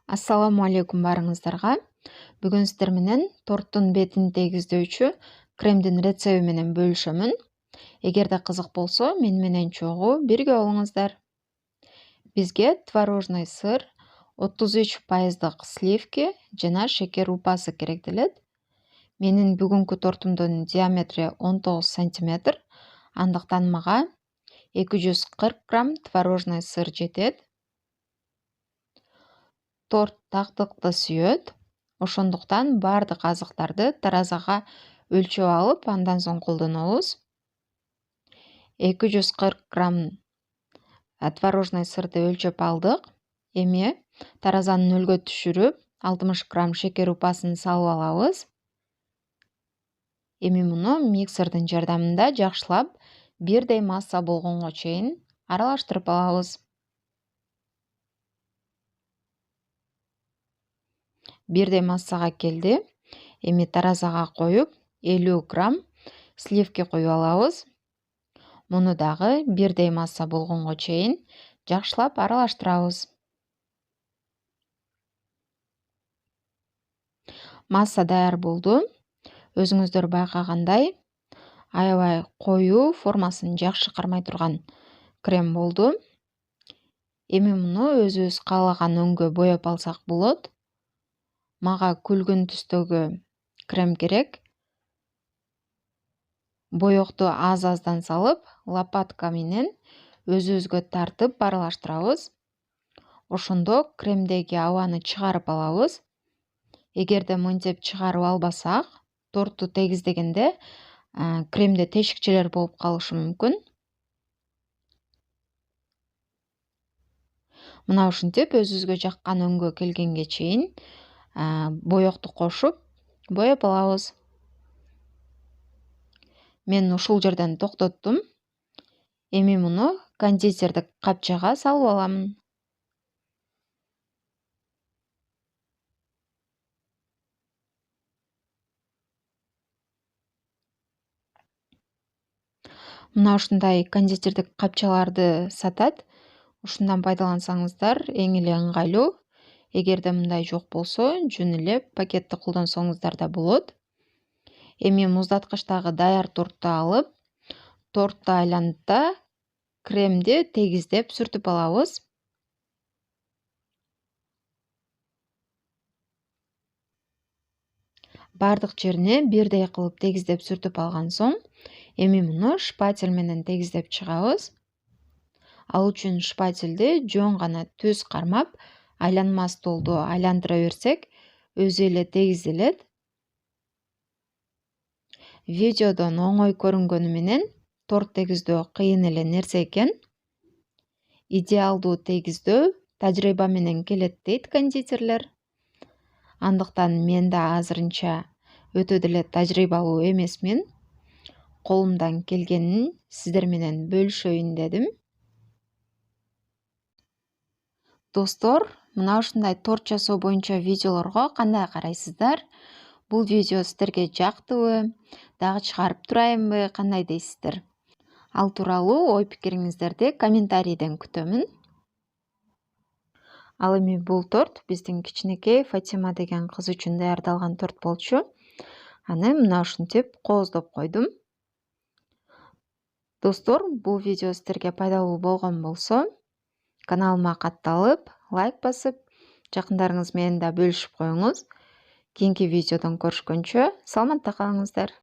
Ассаламу алейкум барыңыздарга. Бүгүн сиздер менен торттун бетин тегиздөөчү кремдин рецепти менен бөлүшөмүн. Эгерде кызык болсо, мен менен чогуу бирге болуңуздар. Бизге творожный сыр, 33% сливки жана шекер упасы керек делет. Менин бүгүнкү тортумдун диаметри 19 сантиметр. Андыктан мага 240 грамм творожный сыр жетет. Торт тактыкты сүйөт. Ошондуктан бардык азыктарды таразага өлчөп алып, андан соң колдонобуз. 240 грамм творожный сырды өлчөп алдык. Эми таразаны нөлгө түшүрүп, 60 грамм шекер упасын салып алабыз. Эми муну миксердин жардамында жакшылап бирдей масса болгонго чейин аралаштырып алабыз. Бирдей массага келди. Эми таразага коюп, 50 грамм сливки коюп алабыз. Муну дагы бирдей масса болгонго чейин жакшылап аралаштырабыз. Масса даяр болду. Өзүңүздөр байкагандай, аябай коюу, формасын жакшы кармай турган крем болду. Эми муну өзүбүз каалаган өңгө боеп алсак болот. Мага күлгүн түстөгү крем керек. Боёкту аз-аздан салып, лопатка менен өзүбүзгө тартып аралаштырабыз. Ошондо кремдеги абаны чыгарып алабыз. Эгерде мынтип чыгарып албасак, тортту тегиздегенде кремде тешикчелер болуп калышы мүмкүн. Мына ушинтип өзүбүзгө жаккан өңгө келгенге чейин боёкту кошуп боеп алабыз. Мен ушул жерден токтоттум. Эми муну кондитердик капчага салып аламын. Мына ушундай кондитердик капчаларды сатат. Ушундан пайдалансаңыздар эң эле ыңгайлуу. Эгерде мындай жок болсо, жөн эле пакетти колдонсоңуздар да болот. Эми муздаткычтагы даяр тортту алып, тортто айланытта кремди тегиздеп сүртүп алабыз. Бардык жерине бирдей кылып тегиздеп сүртүп алган соң, эми муну шпатель менен тегиздеп чыгабыз. Ал үчүн шпательди жөн гана түз кармап, айланма столду айландыра берсек, өзү эле тегизделет. Видеодон оңой көрүнгөнү менен торт тегиздөө кыйын эле нерсе экен. Идеалдуу тегиздөө тажрыйба менен келет дейт кондитерлер. Андыктан мен да азырынча өтө деле тажрыйбалуу эмесмин. Колумдан келгенин сиздер менен бөлүшөйүн дедим. Достор, мына ушундай торт жасоо боюнча видеолорго кандай карайсыздар? Бул видео сиздерге жактыбы? Дагы чыгарып турайынбы? Кандай дейсиздер? Ал тууралуу ой пикириңиздерди комментарийден күтөмүн. Ал эми бул торт биздин кичинекей Фатима деген кыз үчүн даярдалган торт болчу. Аны мына ушинтип кооздоп койдум. Достор, бул видео сиздерге пайдалуу болгон болсо, каналыма катталып, лайк басып, жакындарыңыз менен да бөлүшүп коюңуз. Кийинки видеодон көрүшкөнчө саламатта калыңыздар.